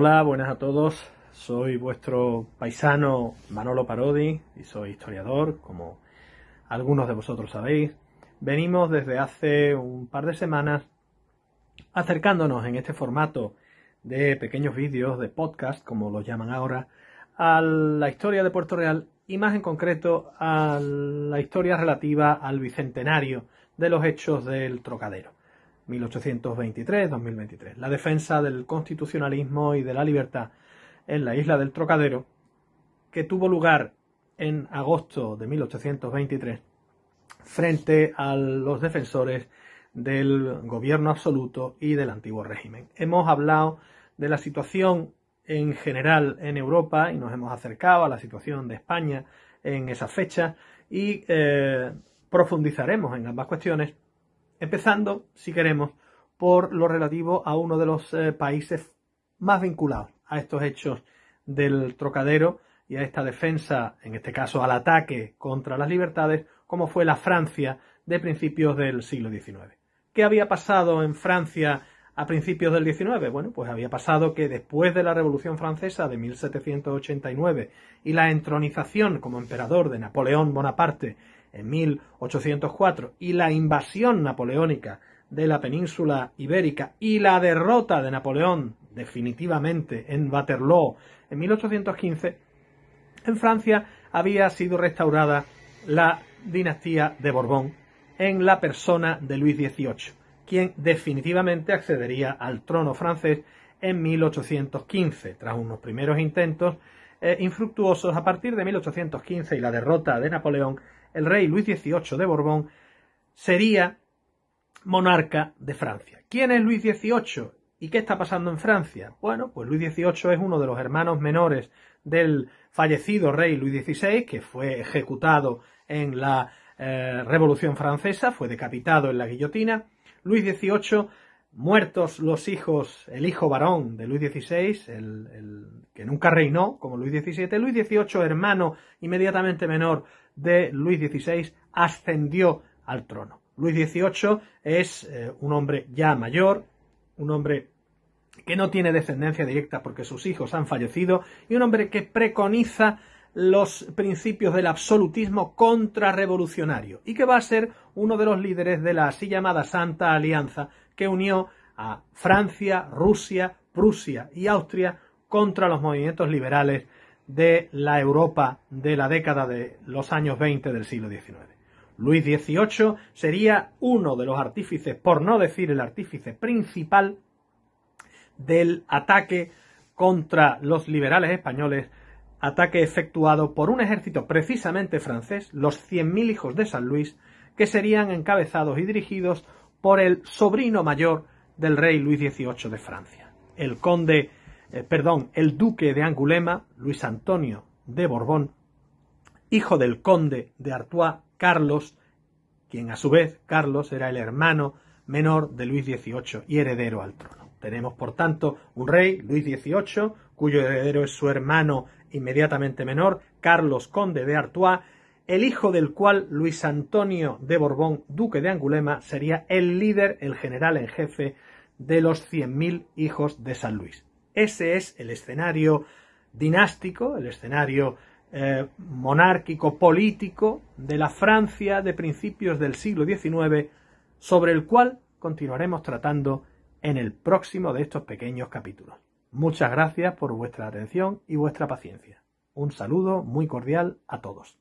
Hola, buenas a todos. Soy vuestro paisano Manolo Parodi y soy historiador, como algunos de vosotros sabéis. Venimos desde hace un par de semanas acercándonos en este formato de pequeños vídeos, de podcast, como los llaman ahora, a la historia de Puerto Real y más en concreto a la historia relativa al bicentenario de los hechos del Trocadero. 1823-2023, la defensa del constitucionalismo y de la libertad en la isla del Trocadero, que tuvo lugar en agosto de 1823 frente a los defensores del gobierno absoluto y del antiguo régimen. Hemos hablado de la situación en general en Europa y nos hemos acercado a la situación de España en esa fecha y profundizaremos en ambas cuestiones, empezando, si queremos, por lo relativo a uno de los países más vinculados a estos hechos del Trocadero y a esta defensa, en este caso al ataque contra las libertades, como fue la Francia de principios del siglo XIX. ¿Qué había pasado en Francia a principios del XIX? Bueno, pues había pasado que después de la Revolución Francesa de 1789 y la entronización como emperador de Napoleón Bonaparte en 1804 y la invasión napoleónica de la península ibérica y la derrota de Napoleón definitivamente en Waterloo en 1815, en Francia había sido restaurada la dinastía de Borbón en la persona de Luis XVIII, quien definitivamente accedería al trono francés en 1815, tras unos primeros intentos infructuosos. A partir de 1815 y la derrota de Napoleón, el rey Luis XVIII de Borbón sería monarca de Francia. ¿Quién es Luis XVIII y qué está pasando en Francia? Bueno, pues Luis XVIII es uno de los hermanos menores del fallecido rey Luis XVI, que fue ejecutado en la Revolución Francesa, fue decapitado en la guillotina. Luis XVIII, muertos los hijos, el hijo varón de Luis XVI, el que nunca reinó como Luis XVII, Luis XVIII, hermano inmediatamente menor de Luis XVI, ascendió al trono. Luis XVIII es un hombre ya mayor, un hombre que no tiene descendencia directa porque sus hijos han fallecido y un hombre que preconiza los principios del absolutismo contrarrevolucionario y que va a ser uno de los líderes de la así llamada Santa Alianza que unió a Francia, Rusia, Prusia y Austria contra los movimientos liberales de la Europa de la década de los años 20 del siglo XIX. Luis XVIII sería uno de los artífices, por no decir el artífice principal, del ataque contra los liberales españoles, ataque efectuado por un ejército precisamente francés, los 100.000 hijos de San Luis, que serían encabezados y dirigidos por el sobrino mayor del rey Luis XVIII de Francia, el duque de Angulema, Luis Antonio de Borbón, hijo del conde de Artois, Carlos, quien a su vez, Carlos, era el hermano menor de Luis XVIII y heredero al trono. Tenemos, por tanto, un rey, Luis XVIII, cuyo heredero es su hermano inmediatamente menor, Carlos, conde de Artois, el hijo del cual, Luis Antonio de Borbón, duque de Angulema, sería el líder, el general en jefe de los 100.000 hijos de San Luis. Ese es el escenario dinástico, el escenario monárquico, político de la Francia de principios del siglo XIX, sobre el cual continuaremos tratando en el próximo de estos pequeños capítulos. Muchas gracias por vuestra atención y vuestra paciencia. Un saludo muy cordial a todos.